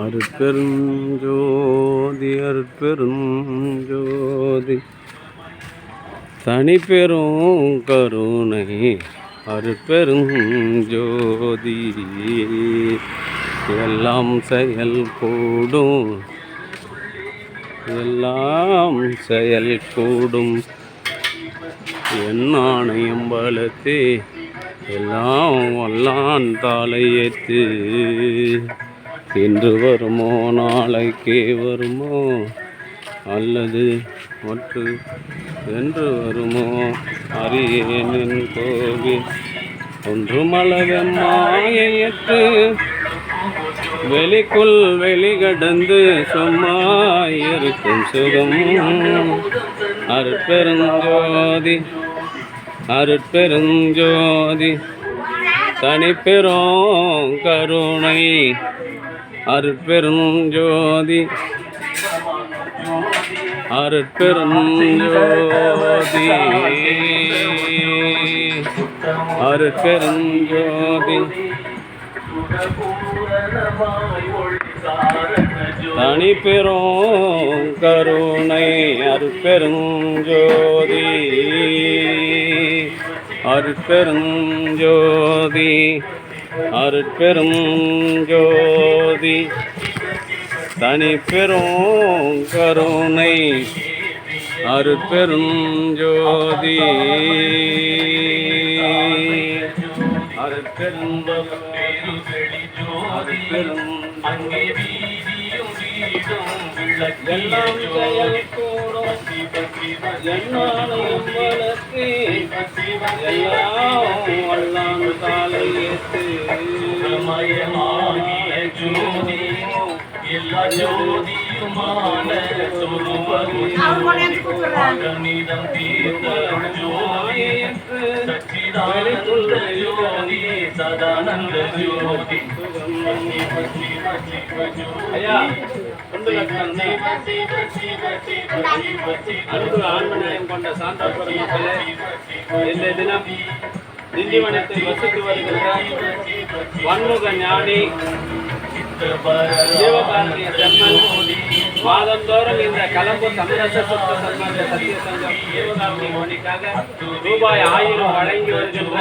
அருட்பெருஞ்சோதி அருட்பெருஞ்சோதி தனி பெரும் கருணை அருட்பெருஞ்சோதி எல்லாம் செயல் கூடும் என் ஆணையம் பலத்தே எல்லாம் வல்லான் தாளையேத்து இன்று வருமோ நாளைக்கே வருமோ அல்லது மற்ற என்று வருமோ அறியேனின் கோவில் ஒன்றுமளவெம்மாயற்று வெளிக்குள் வெளிகடந்து சும்மா இருக்கும் சுகம் அருட்பெருஞ்சோதி தனிப்பெரும் கருணை அருட்பெருஞ்சோதி அருட்பெருஞ்சோதி தனிப்பெரும் கருணை அருட்பெருஞ்சோதி அருட்பெருஞ்சோதி தனிப்பெரும் கருணை அருட்பெருஞ்சோதி எல்லாம் செயல் கூடும் என்னாலும் வளர்த்து எல்லாம் வல்லான் காலையேத்து எல்லா ஜோதியுமான சொருபனிதம் தீர்த்த சச்சிதானந்த ஜோதி சதானந்த ஜோதி ஐயா ஆன்மநேயம் கொண்ட சாந்தாபுர மக்களே, இந்த தினம் திண்டிவனத்தில் வசித்து வருகின்ற வன்முக ஞானி ஜீவகாருண்ய செம்மல் மாதந்தோறும் இந்த கலம்பூர் சமரச சுத்த சன்மார்க்க சத்திய சங்கம் ஜீவகாருண்ய பணிக்காக ரூபாய் 1000 வழங்கி வருகின்ற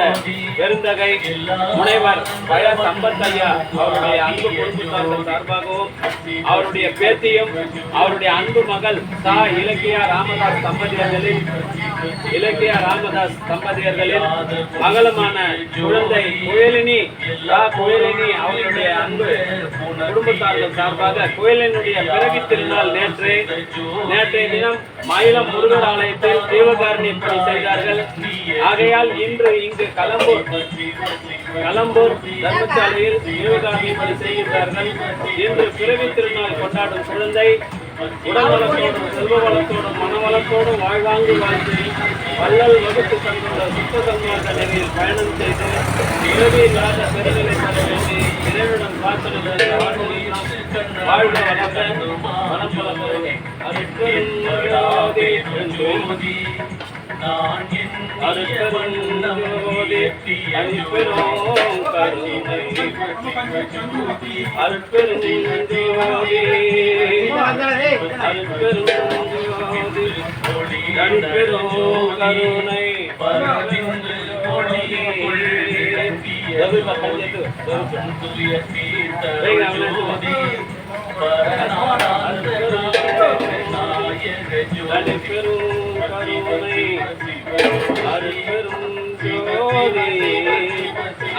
பெருந்தகை முனைவர் பழ சம்பத்தையா அவருடைய அன்பு குடும்பத்தார்கள் சார்பாகவும் அவருடைய பேத்தியும் அவருடைய அன்பு மகள் சா இலக்கியா ராமதாஸ் தம்பதியர்களின் மகளுமான குழந்தை குயலினி அவருடைய அன்பு குடும்பத்தார்கள் சார்பாக குயலினுடைய பிறவி திருநாள் நேற்றைய தினம் மயிலம் முருகர் ஆலயத்தில் ஜீவகாருண்ய பணி செய்தார்கள். ஆகையால் இன்று இங்கு கலம்பூர் தர்மசாலையில் ஜீவகாருண்ய பணி செய்கின்றார்கள். இன்று பிறவி திருநாள் கொண்டாடும் குழந்தை உடல்வளத்தோடும் செல்வ வளத்தோடும் மனவளத்தோடும் வாழ்வாங்கு வாழ்ந்து வள்ளல் வகுத்து தந்துள்ள சுத்த சன்மார்க்க நிலையில் பயணம் செய்து பிறவி இல்லாத பெருநிலை பெற வேண்டி இறைவனிடம் பிரார்த்தனை வாழ்க வளர்ந்த மனப்பலத்தோடு அருட்பெருஞ்சோதி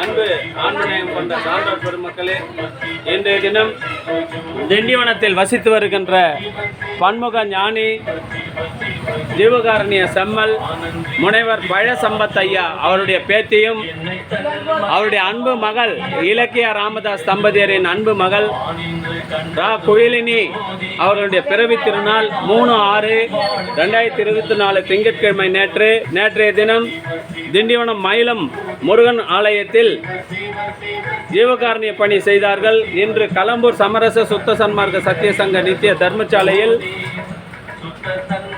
அன்பு ஆன்மநேயம் கொண்ட சான்றோர் பெருமக்களே, இன்றைய தினம் திண்டிவனத்தில் வசித்து வருகின்ற பன்முக ஞானி ஜீவகாருண்ய செம்மல் முனைவர் பழ சம்பத்தையா அவருடைய பேத்தியும் அவருடைய அன்பு மகள் இலக்கியா ராமதாஸ் தம்பதியரின் அன்பு மகள் குயிலினி அவர்களுடைய பிறவி திருநாள் 3/6/2024 திங்கட்கிழமை நேற்றைய தினம் திண்டிவனம் மயிலம் முருகன் ஆலயத்தில் ஜீவகாருண்ய பணி செய்தார்கள். இன்று கலம்பூர் சமரச சுத்த சன்மார்க்க சத்திய சங்க நித்திய தர்மசாலையில்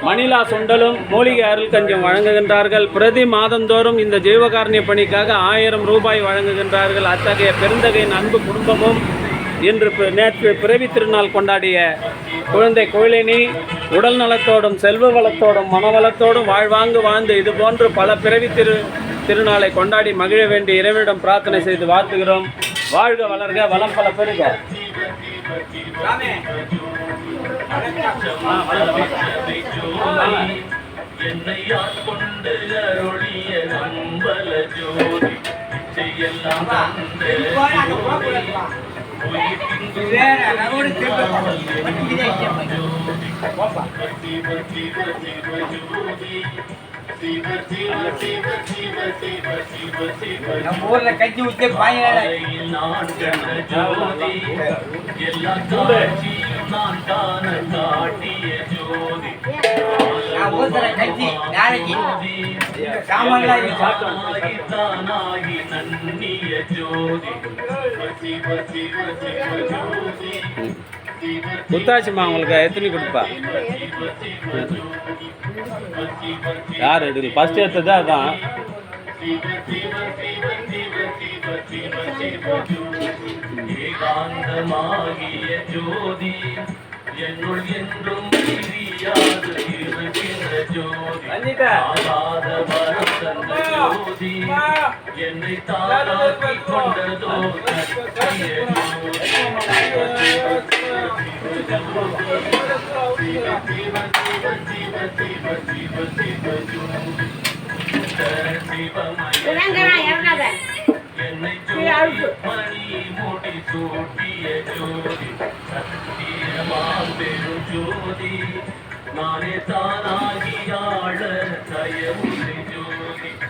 மணிலா சுண்டலும் மூலிகை அருள் கஞ்சும் வழங்குகின்றார்கள். பிரதி மாதந்தோறும் இந்த ஜீவகாருண்ய பணிக்காக 1000 ரூபாய் வழங்குகின்றார்கள். அத்தகைய பெருந்தகையின் அன்பு குடும்பமும் இன்று நேற்று பிறவி திருநாள் கொண்டாடிய குழந்தை கோயிலினி உடல் நலத்தோடும் செல்வ வளத்தோடும் மனவளத்தோடும் வாழ்வாங்கு வாழ்ந்து இது போன்று பல பிறவி திருநாளை கொண்டாடி மகிழ வேண்டிய இறைவனிடம் பிரார்த்தனை செய்து வாழ்த்துகிறோம். வாழ்க வளர்க வளம் பல பெருக. என்னை ஆட்கொண்டு அருளிய நம்பல ஜோதி செய்யலாம் நம்ம ஊர்ல கஞ்சி ஊற்றி பாயில நான் தான காட்டிய ஜோதி கஞ்சி நாளைக்கு சாமான்லாம் தானாகி நன்னிய ஜோதி புத்தாச்சுமா உங்களுக்கு எத்தனை கொடுப்பா? யார் எடுக்கல? ஃபர்ஸ்ட் எடுத்தது அதான். ஏகாந்தமாகிய ஜோதி என்னுள் என்றும் பிரியாது இருக்கின்ற ஜோதி ஆகாத வரம் தந்த ஜோதி என்னை தாராக்கி கொண்டதோ சத்திய மணி முடி சூட்டிய ஜோதி சத்தியமாம் பெரும் ஜோதி நானே தானாகி ஆழ தயவுரை